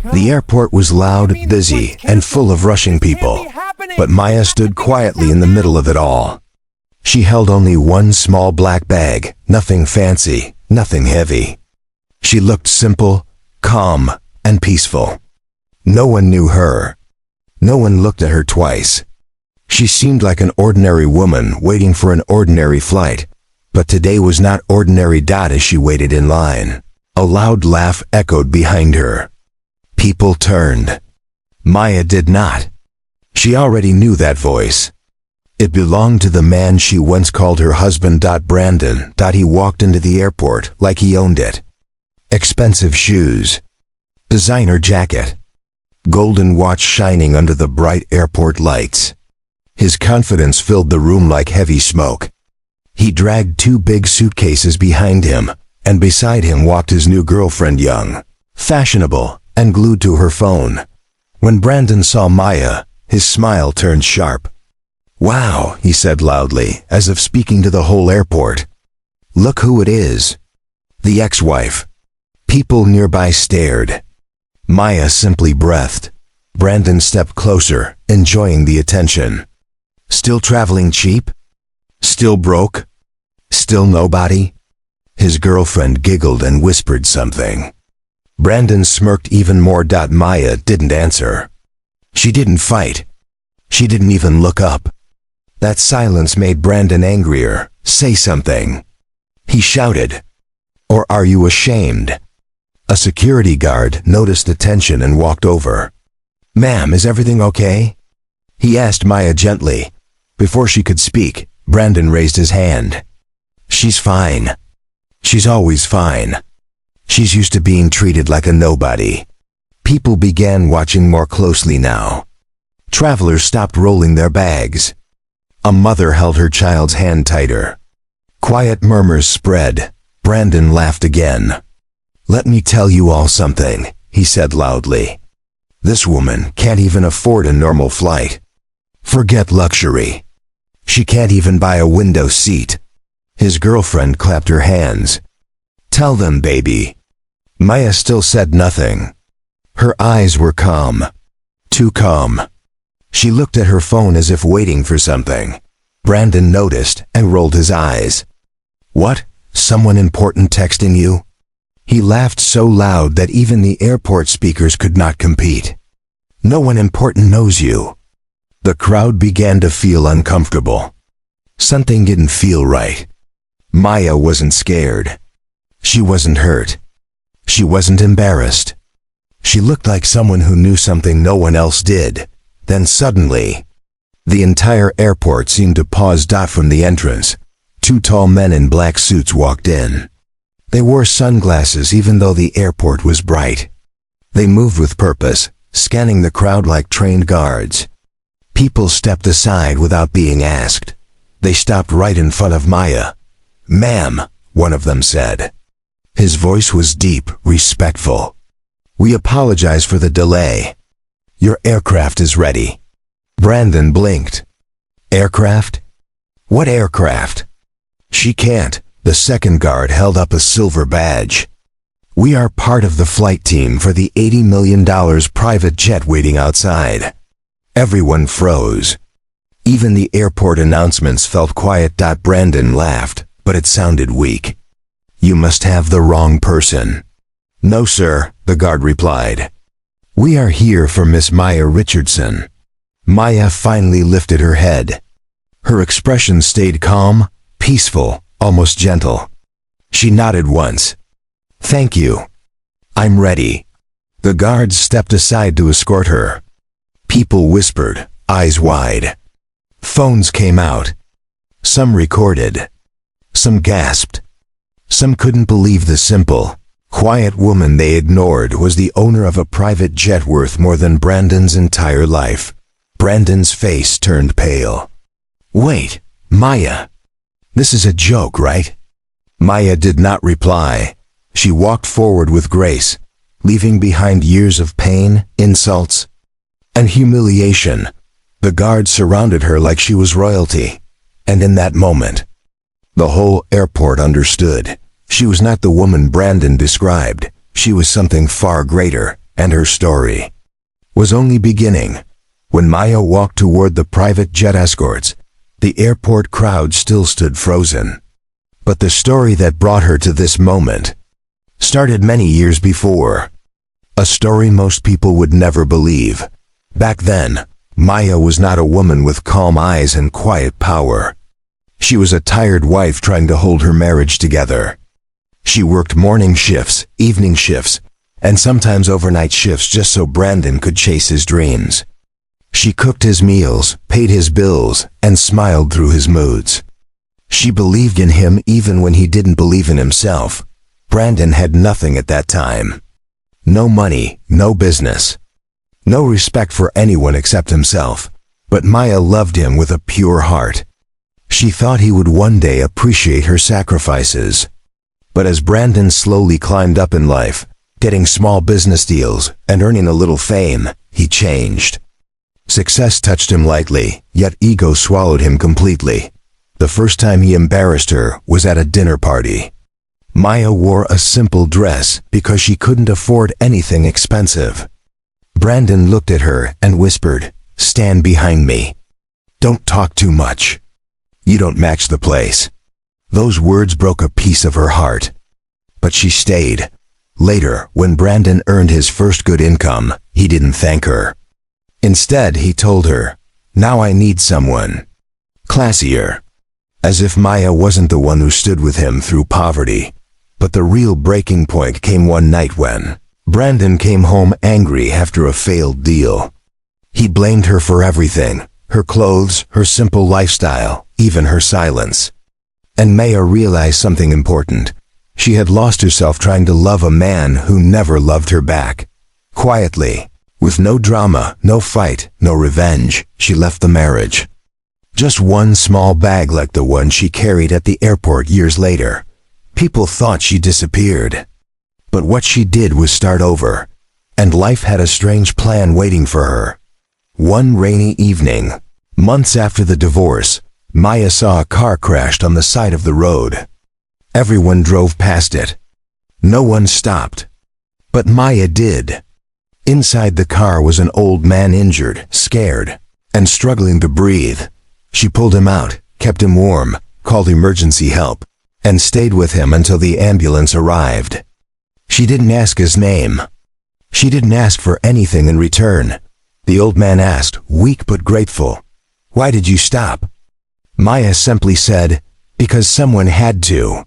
The airport was loud, busy, and full of rushing people, but Maya stood quietly in the middle of it all. She held only one small black bag, nothing fancy, nothing heavy. She looked simple, calm, and peaceful. No one knew her. No one looked at her twice. She seemed like an ordinary woman waiting for an ordinary flight, but today was not ordinary. As she waited in line, a loud laugh echoed behind her. People turned. Maya did not. She already knew that voice. It belonged to the man she once called her husband. Brandon. He walked into the airport like he owned it. Expensive shoes. Designer jacket. Golden watch shining under the bright airport lights. His confidence filled the room like heavy smoke. He dragged two big suitcases behind him, and beside him walked his new girlfriend, young, fashionable, and glued to her phone. When Brandon saw Maya, his smile turned sharp. "Wow," he said loudly, as if speaking to the whole airport. "Look who it is." The ex-wife. People nearby stared. Maya simply breathed. Brandon stepped closer, enjoying the attention. Still traveling cheap? Still broke? Still nobody? His girlfriend giggled and whispered something. Brandon smirked even more. Maya didn't answer. She didn't fight. She didn't even look up. That silence made Brandon angrier. "Say something," he shouted. "Or are you ashamed?" A security guard noticed the tension and walked over. "Ma'am, is everything okay?" he asked Maya gently. Before she could speak, Brandon raised his hand. "She's fine. She's always fine. She's used to being treated like a nobody." People began watching more closely now. Travelers stopped rolling their bags. A mother held her child's hand tighter. Quiet murmurs spread. Brandon laughed again. "Let me tell you all something," he said loudly. "This woman can't even afford a normal flight. Forget luxury. She can't even buy a window seat." His girlfriend clapped her hands. "Tell them, baby." Maya still said nothing. Her eyes were calm. Too calm. She looked at her phone as if waiting for something. Brandon noticed and rolled his eyes. "What? Someone important texting you?" He laughed so loud that even the airport speakers could not compete. "No one important knows you." The crowd began to feel uncomfortable. Something didn't feel right. Maya wasn't scared. She wasn't hurt. She wasn't embarrassed. She looked like someone who knew something no one else did. Then suddenly, the entire airport seemed to pause. From the entrance, two tall men in black suits walked in. They wore sunglasses even though the airport was bright. They moved with purpose, scanning the crowd like trained guards. People stepped aside without being asked. They stopped right in front of Maya. "Ma'am," one of them said. His voice was deep, respectful. "We apologize for the delay. Your aircraft is ready." Brandon blinked. "Aircraft? What aircraft?" "She can't." The second guard held up a silver badge. "We are part of the flight team for the $80 million private jet waiting outside." Everyone froze. Even the airport announcements felt quiet. Brandon laughed, but it sounded weak. "You must have the wrong person." "No, sir," the guard replied. "We are here for Miss Maya Richardson." Maya finally lifted her head. Her expression stayed calm, peaceful, almost gentle. She nodded once. "Thank you. I'm ready." The guards stepped aside to escort her. People whispered, eyes wide. Phones came out. Some recorded. Some gasped. Some couldn't believe the simple, quiet woman they ignored was the owner of a private jet worth more than Brandon's entire life. Brandon's face turned pale. "Wait, Maya. This is a joke, right?" Maya did not reply. She walked forward with grace, leaving behind years of pain, insults, and humiliation. The guards surrounded her like she was royalty. And in that moment, the whole airport understood. She was not the woman Brandon described. She was something far greater, and her story was only beginning. When Maya walked toward the private jet escorts, the airport crowd still stood frozen. But the story that brought her to this moment started many years before. A story most people would never believe. Back then, Maya was not a woman with calm eyes and quiet power. She was a tired wife trying to hold her marriage together. She worked morning shifts, evening shifts, and sometimes overnight shifts just so Brandon could chase his dreams. She cooked his meals, paid his bills, and smiled through his moods. She believed in him even when he didn't believe in himself. Brandon had nothing at that time. No money, no business. No respect for anyone except himself. But Maya loved him with a pure heart. She thought he would one day appreciate her sacrifices. But as Brandon slowly climbed up in life, getting small business deals and earning a little fame, he changed. Success touched him lightly, yet ego swallowed him completely. The first time he embarrassed her was at a dinner party. Maya wore a simple dress because she couldn't afford anything expensive. Brandon looked at her and whispered, "Stand behind me. Don't talk too much. You don't match the place." Those words broke a piece of her heart. But she stayed. Later, when Brandon earned his first good income, he didn't thank her. Instead, he told her, "Now I need someone classier." As if Maya wasn't the one who stood with him through poverty. But the real breaking point came one night when Brandon came home angry after a failed deal. He blamed her for everything, her clothes, her simple lifestyle, even her silence. And Maya realized something important. She had lost herself trying to love a man who never loved her back. Quietly, with no drama, no fight, no revenge, she left the marriage. Just one small bag like the one she carried at the airport years later. People thought she disappeared. But what she did was start over. And life had a strange plan waiting for her. One rainy evening, months after the divorce, Maya saw a car crashed on the side of the road. Everyone drove past it. No one stopped. But Maya did. Inside the car was an old man injured, scared, and struggling to breathe. She pulled him out, kept him warm, called emergency help, and stayed with him until the ambulance arrived. She didn't ask his name. She didn't ask for anything in return. The old man asked, weak but grateful, "Why did you stop?" Maya simply said, "Because someone had to."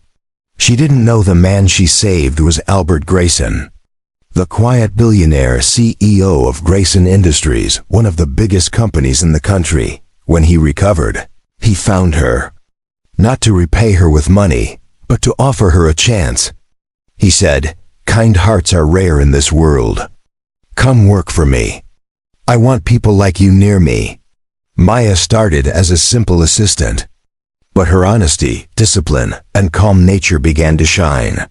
She didn't know the man she saved was Albert Grayson, the quiet billionaire CEO of Grayson Industries, one of the biggest companies in the country. When he recovered, he found her. Not to repay her with money, but to offer her a chance. He said, "Kind hearts are rare in this world. Come work for me. I want people like you near me." Maya started as a simple assistant. But her honesty, discipline, and calm nature began to shine.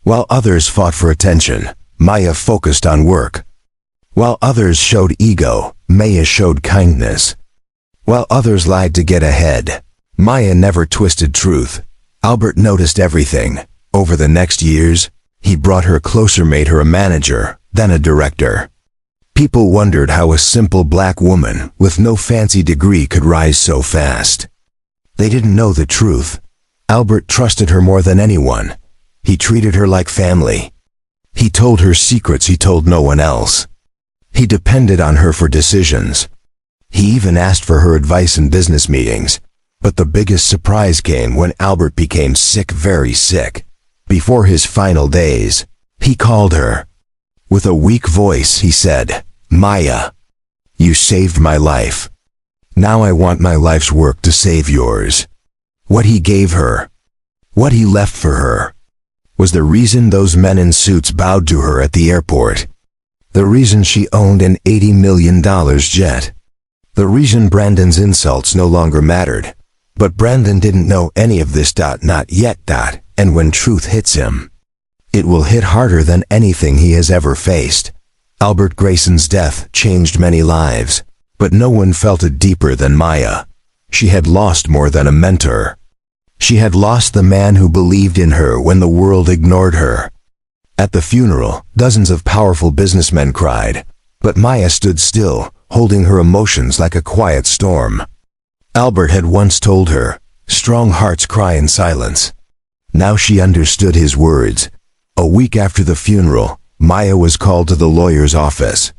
While others fought for attention, Maya focused on work. While others showed ego, Maya showed kindness. While others lied to get ahead, Maya never twisted truth. Albert noticed everything. Over the next years, he brought her closer, made her a manager, then a director. People wondered how a simple black woman with no fancy degree could rise so fast. They didn't know the truth. Albert trusted her more than anyone. He treated her like family. He told her secrets he told no one else. He depended on her for decisions. He even asked for her advice in business meetings. But the biggest surprise came when Albert became sick, very sick. Before his final days, he called her. With a weak voice, he said, "Maya, you saved my life. Now I want my life's work to save yours." What he gave her, what he left for her, was the reason those men in suits bowed to her at the airport. The reason she owned an $80 million jet. The reason Brandon's insults no longer mattered. But Brandon didn't know any of this. Not yet. And when truth hits him, it will hit harder than anything he has ever faced. Albert Grayson's death changed many lives, but no one felt it deeper than Maya. She had lost more than a mentor. She had lost the man who believed in her when the world ignored her. At the funeral, dozens of powerful businessmen cried, but Maya stood still, holding her emotions like a quiet storm. Albert had once told her, "Strong hearts cry in silence." Now she understood his words. A week after the funeral, Maya was called to the lawyer's office.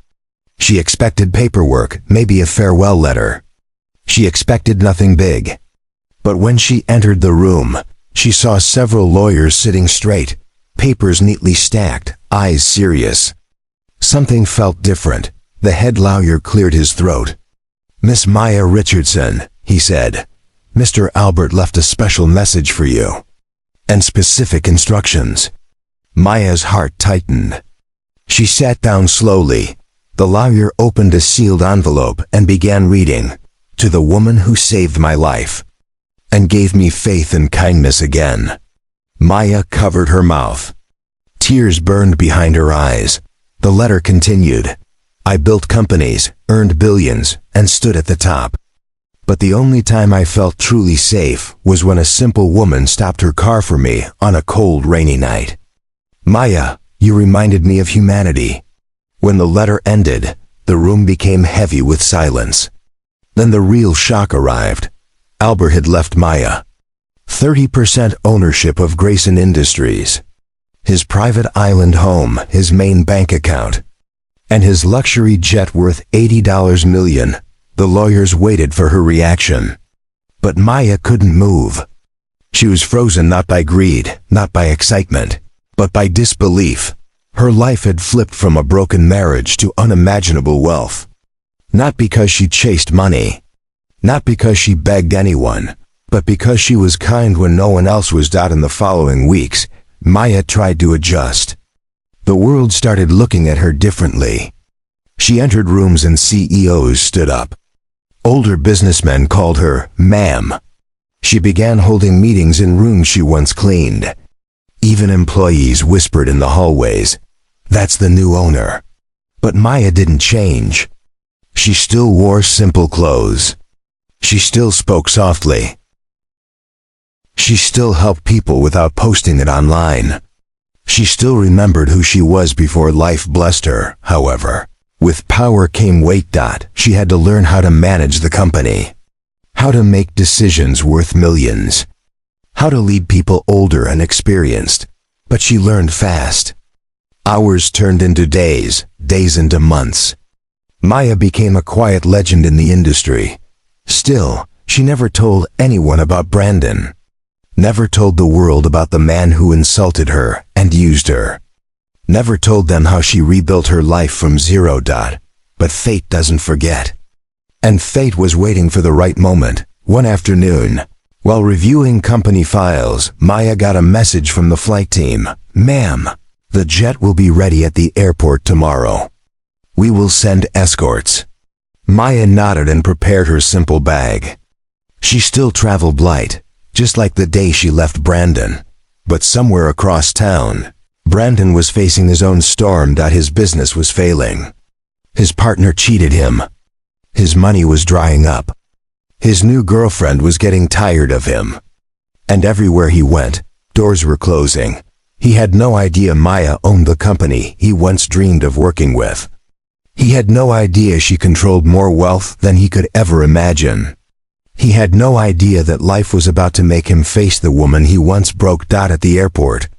She expected paperwork, maybe a farewell letter. She expected nothing big. But when she entered the room, she saw several lawyers sitting straight, papers neatly stacked, eyes serious. Something felt different. The head lawyer cleared his throat. "Miss Maya Richardson," he said, "Mr. Albert left a special message for you. And specific instructions." Maya's heart tightened. She sat down slowly. The lawyer opened a sealed envelope and began reading, "To the woman who saved my life and gave me faith and kindness again." Maya covered her mouth. Tears burned behind her eyes. The letter continued, "I built companies, earned billions, and stood at the top. But the only time I felt truly safe was when a simple woman stopped her car for me on a cold, rainy night. Maya, you reminded me of humanity." When the letter ended, the room became heavy with silence. Then the real shock arrived. Albert had left Maya 30% ownership of Grayson Industries, his private island home, his main bank account, and his luxury jet worth $80 million. The lawyers waited for her reaction. But Maya couldn't move. She was frozen not by greed, not by excitement, but by disbelief. Her life had flipped from a broken marriage to unimaginable wealth. Not because she chased money, not because she begged anyone, but because she was kind when no one else was. In the following weeks, Maya tried to adjust. The world started looking at her differently. She entered rooms and CEOs stood up. Older businessmen called her ma'am. She began holding meetings in rooms she once cleaned. Even employees whispered in the hallways, "That's the new owner." But Maya didn't change. She still wore simple clothes. She still spoke softly. She still helped people without posting it online. She still remembered who she was before life blessed her, however. With power came weight. She had to learn how to manage the company, how to make decisions worth millions, how to lead people older and experienced. But she learned fast. Hours turned into days, days into months. Maya became a quiet legend in the industry. Still, she never told anyone about Brandon. Never told the world about the man who insulted her and used her. Never told them how she rebuilt her life from zero. But fate doesn't forget. And fate was waiting for the right moment. One afternoon, while reviewing company files, Maya got a message from the flight team. "Ma'am, the jet will be ready at the airport tomorrow. We will send escorts." Maya nodded and prepared her simple bag. She still traveled light, just like the day she left Brandon. But somewhere across town, Brandon was facing his own storm. His business was failing. His partner cheated him. His money was drying up. His new girlfriend was getting tired of him. And everywhere he went, doors were closing. He had no idea Maya owned the company he once dreamed of working with. He had no idea she controlled more wealth than he could ever imagine. He had no idea that life was about to make him face the woman he once broke. At the airport,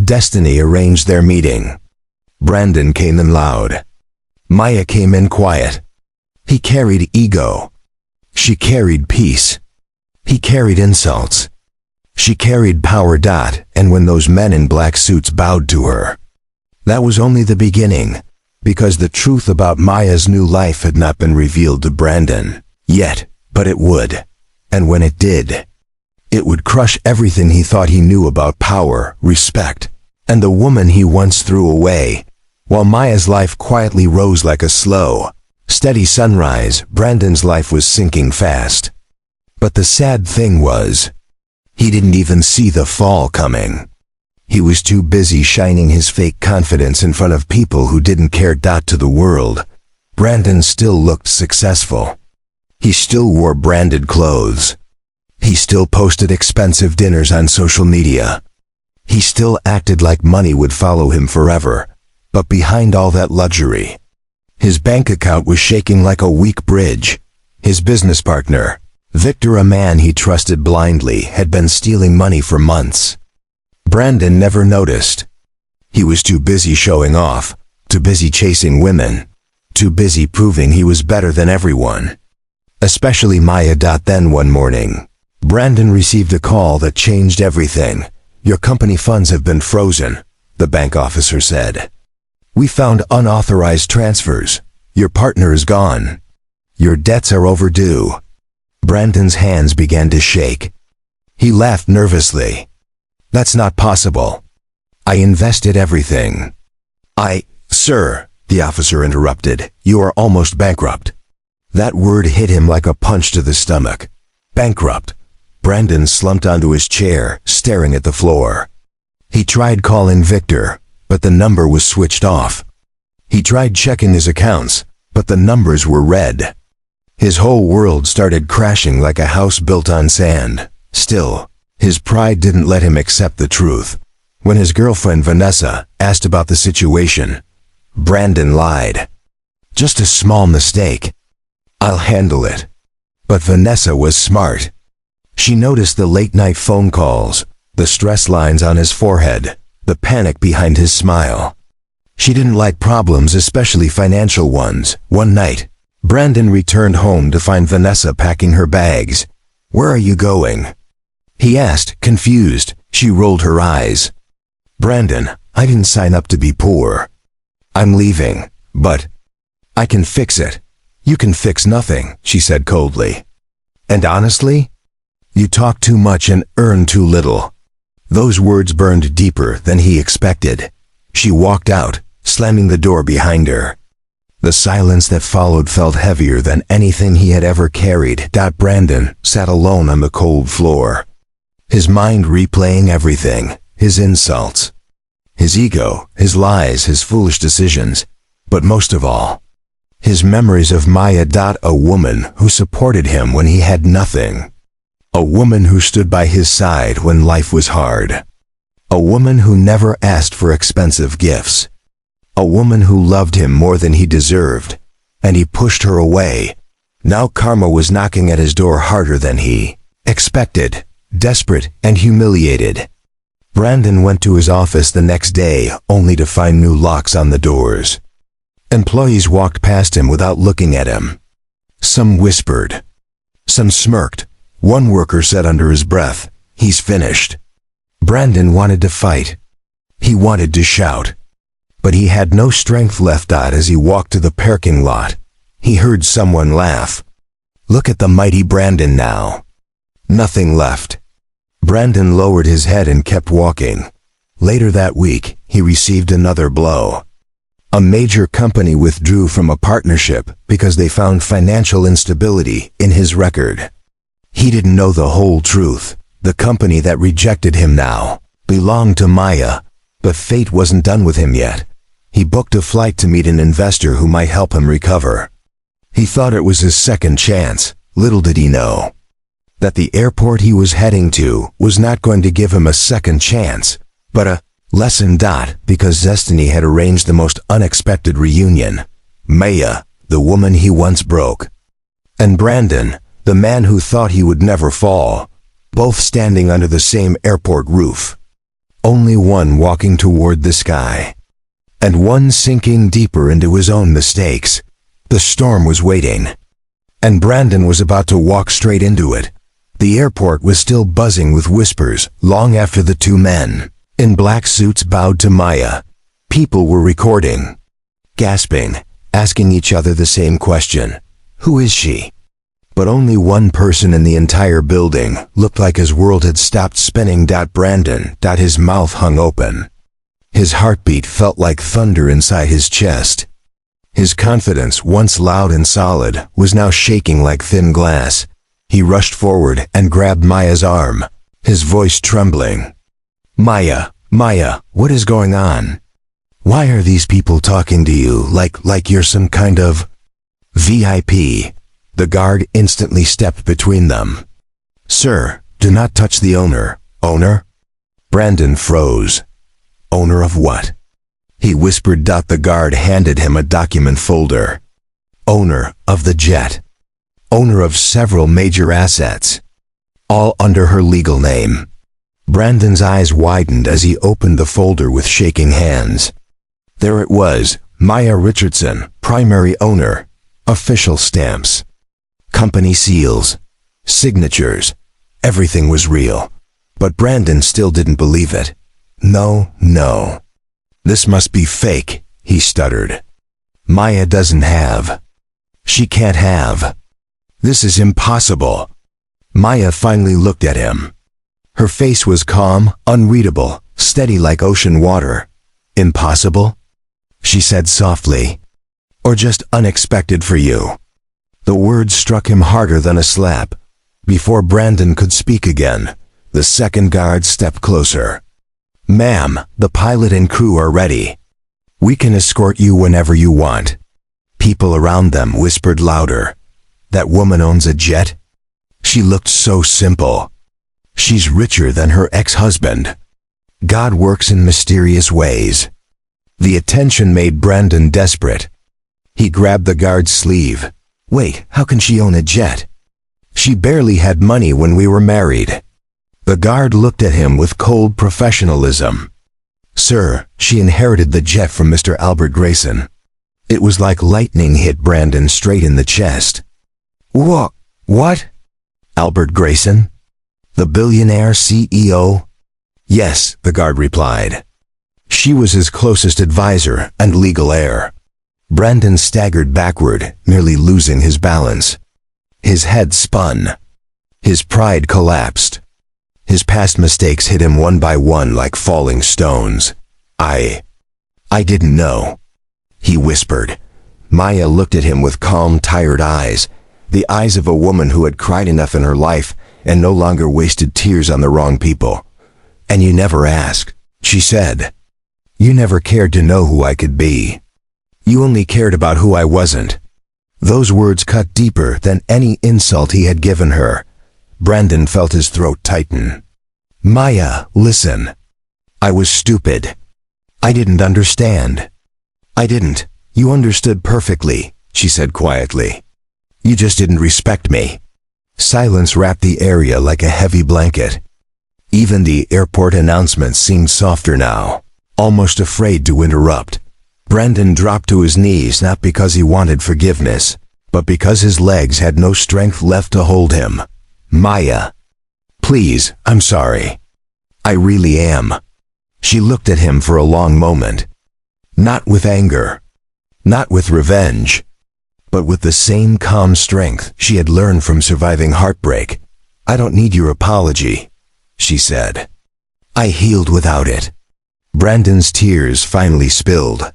destiny arranged their meeting. Brandon came in loud. Maya came in quiet. He carried ego. She carried peace. He carried insults. She carried power. And when those men in black suits bowed to her, that was only the beginning, because the truth about Maya's new life had not been revealed to Brandon yet, but it would. And when it did, it would crush everything he thought he knew about power, respect, and the woman he once threw away. While Maya's life quietly rose like a slow, steady sunrise, Brandon's life was sinking fast. But the sad thing was, he didn't even see the fall coming. He was too busy shining his fake confidence in front of people who didn't care. To the world, Brandon still looked successful. He still wore branded clothes. He still posted expensive dinners on social media. He still acted like money would follow him forever, but behind all that luxury, his bank account was shaking like a weak bridge. His business partner, Victor, a man he trusted blindly, had been stealing money for months. Brandon never noticed. He was too busy showing off, too busy chasing women, too busy proving he was better than everyone. Especially Maya. Then one morning, Brandon received a call that changed everything. "Your company funds have been frozen," the bank officer said. "We found unauthorized transfers. Your partner is gone. Your debts are overdue." Brandon's hands began to shake. He laughed nervously. "That's not possible. I invested everything." Sir," the officer interrupted, "you are almost bankrupt." That word hit him like a punch to the stomach. Bankrupt. Brandon slumped onto his chair, staring at the floor. He tried calling Victor, but the number was switched off. He tried checking his accounts, but the numbers were red. His whole world started crashing like a house built on sand. Still, his pride didn't let him accept the truth. When his girlfriend Vanessa asked about the situation, Brandon lied. "Just a small mistake. I'll handle it." But Vanessa was smart. She noticed the late-night phone calls, the stress lines on his forehead, the panic behind his smile. She didn't like problems, especially financial ones. One night, Brandon returned home to find Vanessa packing her bags. "Where are you going?" he asked, confused. She rolled her eyes. "Brandon, I didn't sign up to be poor. I'm leaving, but I can fix it." "You can fix nothing," she said coldly. "And honestly, you talk too much and earn too little." Those words burned deeper than he expected. She walked out, slamming the door behind her. The silence that followed felt heavier than anything he had ever carried. Brandon sat alone on the cold floor, his mind replaying everything, his insults, his ego, his lies, his foolish decisions, but most of all, his memories of Maya. A woman who supported him when he had nothing. A woman who stood by his side when life was hard. A woman who never asked for expensive gifts. A woman who loved him more than he deserved, and he pushed her away. Now karma was knocking at his door harder than he expected, desperate and humiliated. Brandon went to his office the next day only to find new locks on the doors. Employees walked past him without looking at him. Some whispered. Some smirked. One worker said under his breath, "He's finished." Brandon wanted to fight. He wanted to shout. But he had no strength left. As he walked to the parking lot, he heard someone laugh. Look at the mighty Brandon now. Nothing left. Brandon lowered his head and kept walking. Later that week, he received another blow. A major company withdrew from a partnership because they found financial instability in his record. He didn't know the whole truth. The company that rejected him now belonged to Maya, but fate wasn't done with him yet. He booked a flight to meet an investor who might help him recover. He thought it was his second chance. Little did he know that the airport he was heading to was not going to give him a second chance, but a lesson. Because destiny had arranged the most unexpected reunion. Maya, the woman he once broke, and Brandon, the man who thought he would never fall, both standing under the same airport roof. Only one walking toward the sky, and one sinking deeper into his own mistakes. The storm was waiting, and Brandon was about to walk straight into it. The airport was still buzzing with whispers long after the two men in black suits bowed to Maya. People were recording, gasping, asking each other the same question. Who is she? But only one person in the entire building looked like his world had stopped spinning. Brandon. His mouth hung open. His heartbeat felt like thunder inside his chest. His confidence, once loud and solid, was now shaking like thin glass. He rushed forward and grabbed Maya's arm, his voice trembling. Maya, what is going on? Why are these people talking to you like you're some kind of VIP? The guard instantly stepped between them. Sir, do not touch the owner. Owner? Brandon froze. Owner of what? He whispered. The guard handed him a document folder. Owner of the jet. Owner of several major assets. All under her legal name. Brandon's eyes widened as he opened the folder with shaking hands. There it was, Maya Richardson, primary owner. Official stamps. Company seals. Signatures. Everything was real. But Brandon still didn't believe it. No. This must be fake, he stuttered. Maya doesn't have. She can't have. This is impossible. Maya finally looked at him. Her face was calm, unreadable, steady like ocean water. Impossible? She said softly. Or just unexpected for you? The words struck him harder than a slap. Before Brandon could speak again, the second guard stepped closer. Ma'am, the pilot and crew are ready. We can escort you whenever you want. People around them whispered louder. That woman owns a jet? She looked so simple. She's richer than her ex-husband. God works in mysterious ways. The attention made Brandon desperate. He grabbed the guard's sleeve. Wait, how can she own a jet? She barely had money when we were married. The guard looked at him with cold professionalism. Sir, she inherited the jet from Mr. Albert Grayson. It was like lightning hit Brandon straight in the chest. What? Albert Grayson? The billionaire CEO? Yes, the guard replied. She was his closest advisor and legal heir. Brandon staggered backward, nearly losing his balance. His head spun. His pride collapsed. His past mistakes hit him one by one like falling stones. I didn't know, he whispered. Maya looked at him with calm, tired eyes, the eyes of a woman who had cried enough in her life and no longer wasted tears on the wrong people. And you never asked, she said. You never cared to know who I could be. You only cared about who I wasn't. Those words cut deeper than any insult he had given her. Brandon felt his throat tighten. Maya, listen. I was stupid. I didn't understand. I didn't. You understood perfectly, she said quietly. You just didn't respect me. Silence wrapped the area like a heavy blanket. Even the airport announcements seemed softer now, almost afraid to interrupt. Brandon dropped to his knees not because he wanted forgiveness, but because his legs had no strength left to hold him. Maya. Please, I'm sorry. I really am. She looked at him for a long moment. Not with anger. Not with revenge. But with the same calm strength she had learned from surviving heartbreak. I don't need your apology, she said. I healed without it. Brandon's tears finally spilled.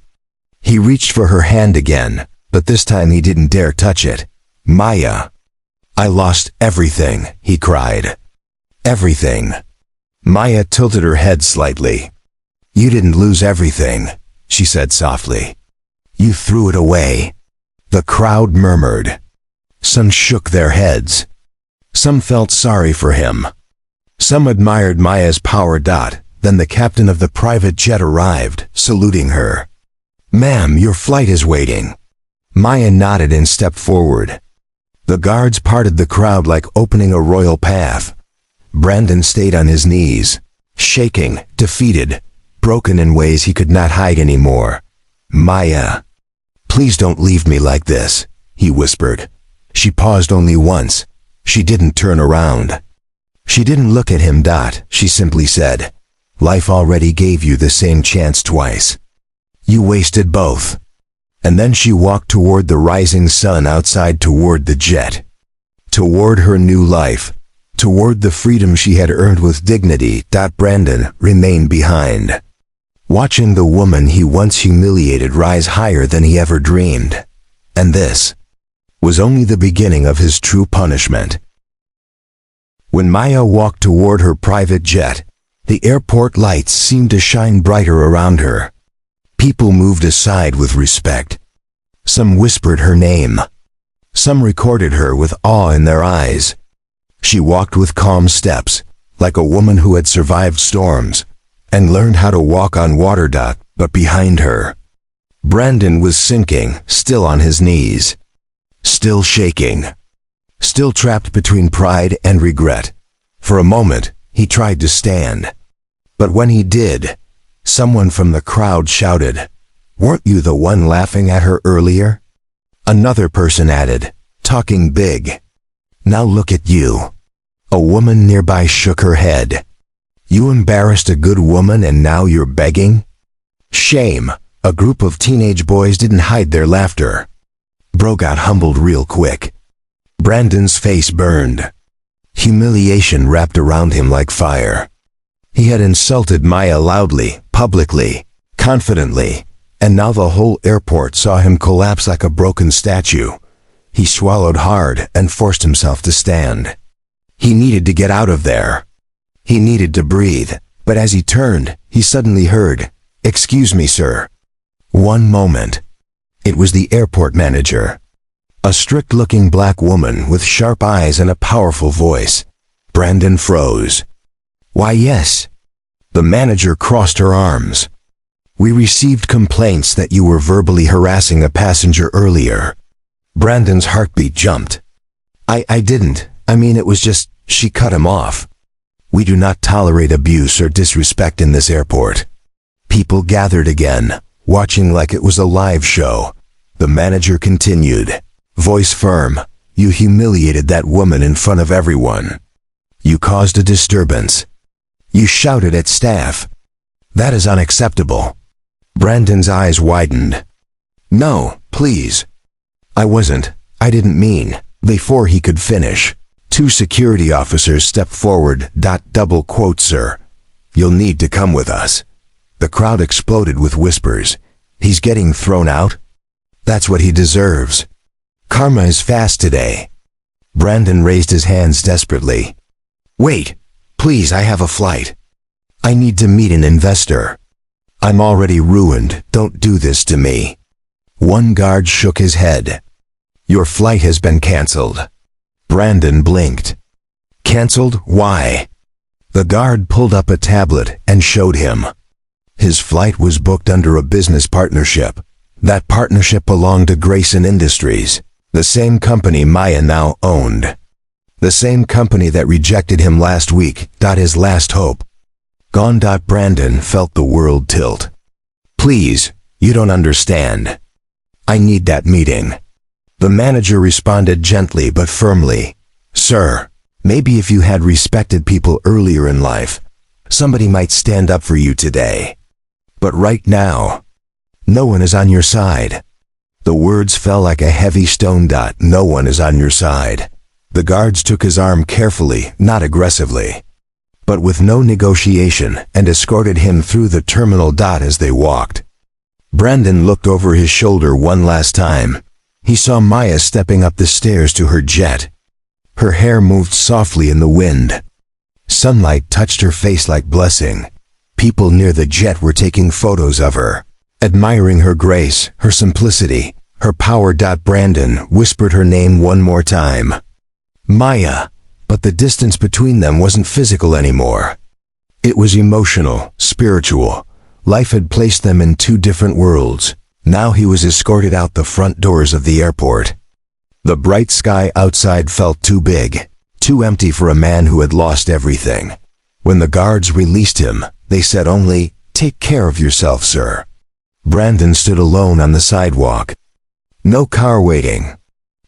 He reached for her hand again, but this time he didn't dare touch it. Maya. I lost everything, he cried. Everything. Maya tilted her head slightly. You didn't lose everything, she said softly. You threw it away. The crowd murmured. Some shook their heads. Some felt sorry for him. Some admired Maya's power. Then the captain of the private jet arrived, saluting her. Ma'am, your flight is waiting. Maya nodded and stepped forward. The guards parted the crowd like opening a royal path. Brandon stayed on his knees, shaking, defeated, broken in ways he could not hide anymore. Maya. Please don't leave me like this, he whispered. She paused only once. She didn't turn around. She didn't look at him. She simply said, Life already gave you the same chance twice. You wasted both. And then she walked toward the rising sun outside, toward the jet. Toward her new life. Toward the freedom she had earned with dignity. Brandon remained behind, watching the woman he once humiliated rise higher than he ever dreamed. And this was only the beginning of his true punishment. When Maya walked toward her private jet, the airport lights seemed to shine brighter around her. People moved aside with respect. Some whispered her name. Some recorded her with awe in their eyes. She walked with calm steps, like a woman who had survived storms and learned how to walk on water. But behind her, Brandon was sinking, still on his knees, still shaking, still trapped between pride and regret. For a moment, he tried to stand. But when he did, someone from the crowd shouted, "Weren't you the one laughing at her earlier?" Another person added, talking big, "Now look at you." A woman nearby shook her head. "You embarrassed a good woman and now you're begging?" Shame. A group of teenage boys didn't hide their laughter. Bro got humbled real quick. Brandon's face burned. Humiliation wrapped around him like fire. He had insulted Maya loudly, publicly, confidently, and now the whole airport saw him collapse like a broken statue. He swallowed hard and forced himself to stand. He needed to get out of there. He needed to breathe, but as he turned, he suddenly heard, "Excuse me, sir." One moment. It was the airport manager. A strict-looking black woman with sharp eyes and a powerful voice. Brandon froze. "Why, yes." The manager crossed her arms. "We received complaints that you were verbally harassing a passenger earlier." Brandon's heartbeat jumped. I didn't. I mean, it was just, she cut him off. "We do not tolerate abuse or disrespect in this airport." People gathered again, watching like it was a live show. The manager continued, voice firm, "You humiliated that woman in front of everyone. You caused a disturbance. You shouted at staff. That is unacceptable." Brandon's eyes widened. "No, please. I wasn't. I didn't mean." Before he could finish, two security officers stepped forward. Double quote, "Sir, you'll need to come with us." The crowd exploded with whispers. "He's getting thrown out? That's what he deserves. Karma is fast today." Brandon raised his hands desperately. "Wait, please, I have a flight. I need to meet an investor. I'm already ruined, don't do this to me." One guard shook his head. "Your flight has been canceled." Brandon blinked. "Canceled? Why?" The guard pulled up a tablet and showed him. His flight was booked under a business partnership. That partnership belonged to Grayson Industries, the same company Maya now owned. The same company that rejected him last week. His last hope. Gone. Brandon felt the world tilt. "Please, you don't understand. I need that meeting." The manager responded gently but firmly. "Sir, maybe if you had respected people earlier in life, somebody might stand up for you today. But right now, no one is on your side." The words fell like a heavy stone. "No one is on your side." The guards took his arm carefully, not aggressively, but with no negotiation, and escorted him through the terminal. As they walked, Brandon looked over his shoulder one last time. He saw Maya stepping up the stairs to her jet. Her hair moved softly in the wind. Sunlight touched her face like blessing. People near the jet were taking photos of her, admiring her grace, her simplicity, her power. Brandon whispered her name one more time. Maya. But the distance between them wasn't physical anymore. It was emotional, spiritual. Life had placed them in two different worlds. Now he was escorted out the front doors of the airport. The bright sky outside felt too big, too empty for a man who had lost everything. When the guards released him, they said only, "Take care of yourself, sir." Brandon stood alone on the sidewalk. No car waiting.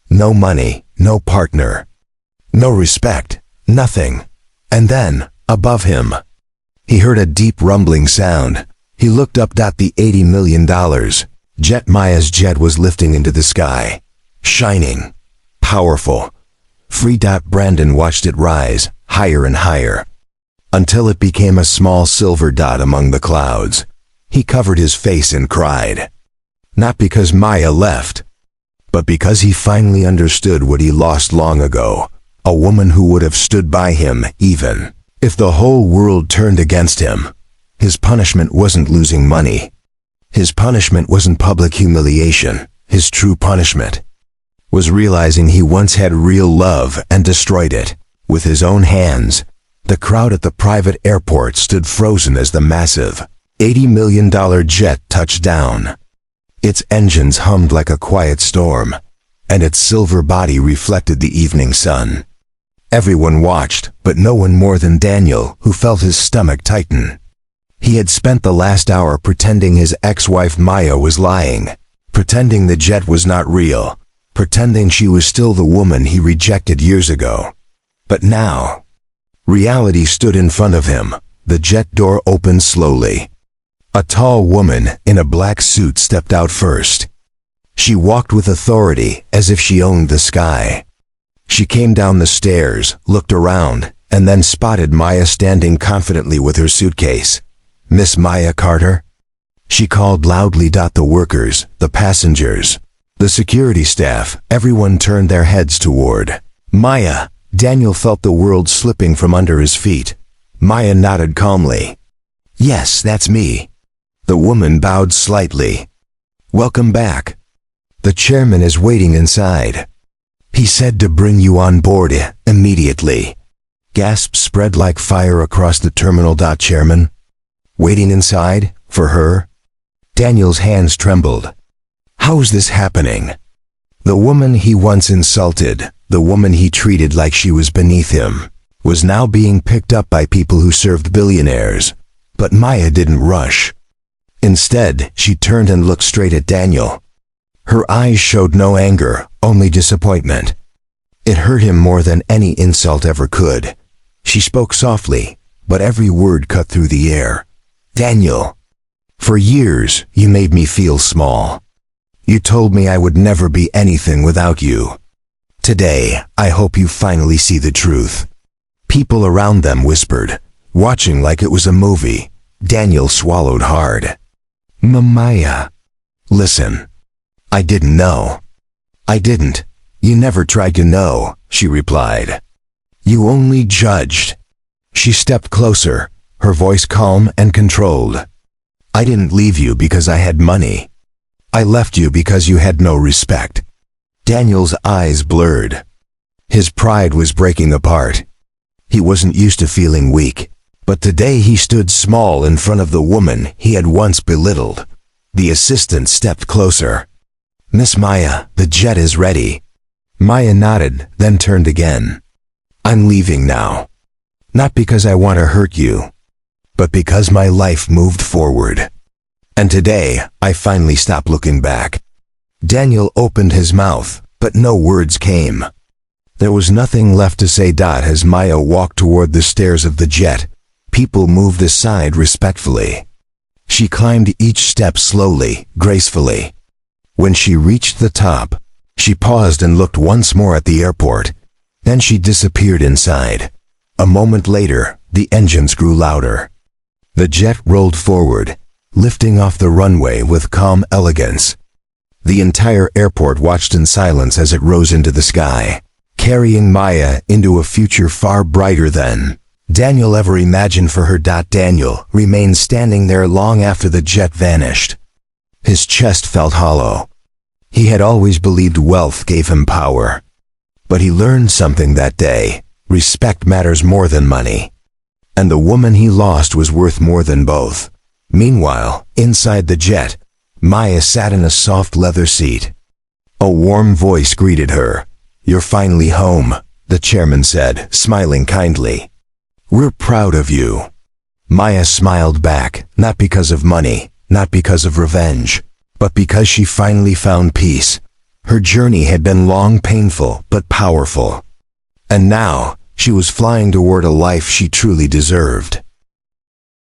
No money, no partner. No respect, nothing. And then, above him, he heard a deep rumbling sound. He looked up. The $80 million jet. Maya's jet was lifting into the sky. Shining. Powerful. Free. Brandon watched it rise, higher and higher, until it became a small silver dot among the clouds. He covered his face and cried. Not because Maya left, but because he finally understood what he lost long ago. A woman who would have stood by him, even if the whole world turned against him. His punishment wasn't losing money. His punishment wasn't public humiliation. His true punishment was realizing he once had real love and destroyed it with his own hands. The crowd at the private airport stood frozen as the massive $80 million jet touched down. Its engines hummed like a quiet storm, and its silver body reflected the evening sun. Everyone watched, but no one more than Daniel, who felt his stomach tighten. He had spent the last hour pretending his ex-wife Maya was lying, pretending the jet was not real, pretending she was still the woman he rejected years ago. But now, reality stood in front of him. The jet door opened slowly. A tall woman in a black suit stepped out first. She walked with authority, as if she owned the sky. She came down the stairs, looked around, and then spotted Maya standing confidently with her suitcase. "Miss Maya Carter?" She called loudly. The workers, the passengers, the security staff, everyone turned their heads toward Maya. Daniel felt the world slipping from under his feet. Maya nodded calmly. "Yes, that's me." The woman bowed slightly. "Welcome back. The chairman is waiting inside. He said to bring you on board immediately." Gasps spread like fire across the terminal. "Chairman? Waiting inside? For her?" Daniel's hands trembled. How is this happening? The woman he once insulted, the woman he treated like she was beneath him, was now being picked up by people who served billionaires. But Maya didn't rush. Instead, she turned and looked straight at Daniel. Her eyes showed no anger, only disappointment. It hurt him more than any insult ever could. She spoke softly, but every word cut through the air. "Daniel, for years you made me feel small. You told me I would never be anything without you. Today, I hope you finally see the truth." People around them whispered, watching like it was a movie. Daniel swallowed hard. "Maya, listen. I didn't know." "I didn't. You never tried to know," she replied. "You only judged." She stepped closer, her voice calm and controlled. "I didn't leave you because I had money. I left you because you had no respect." Daniel's eyes blurred. His pride was breaking apart. He wasn't used to feeling weak, but today he stood small in front of the woman he had once belittled. The assistant stepped closer. "Miss Maya, the jet is ready." Maya nodded, then turned again. "I'm leaving now. Not because I want to hurt you, but because my life moved forward. And today, I finally stopped looking back." Daniel opened his mouth, but no words came. There was nothing left to say. As Maya walked toward the stairs of the jet, people moved aside respectfully. She climbed each step slowly, gracefully. When she reached the top, she paused and looked once more at the airport. Then she disappeared inside. A moment later, the engines grew louder. The jet rolled forward, lifting off the runway with calm elegance. The entire airport watched in silence as it rose into the sky, carrying Maya into a future far brighter than Daniel ever imagined for her. Daniel remained standing there long after the jet vanished. His chest felt hollow. He had always believed wealth gave him power. But he learned something that day. Respect matters more than money. And the woman he lost was worth more than both. Meanwhile, inside the jet, Maya sat in a soft leather seat. A warm voice greeted her. "You're finally home," the chairman said, smiling kindly. "We're proud of you." Maya smiled back, not because of money, not because of revenge, but because she finally found peace. Her journey had been long, painful, but powerful. And now, she was flying toward a life she truly deserved.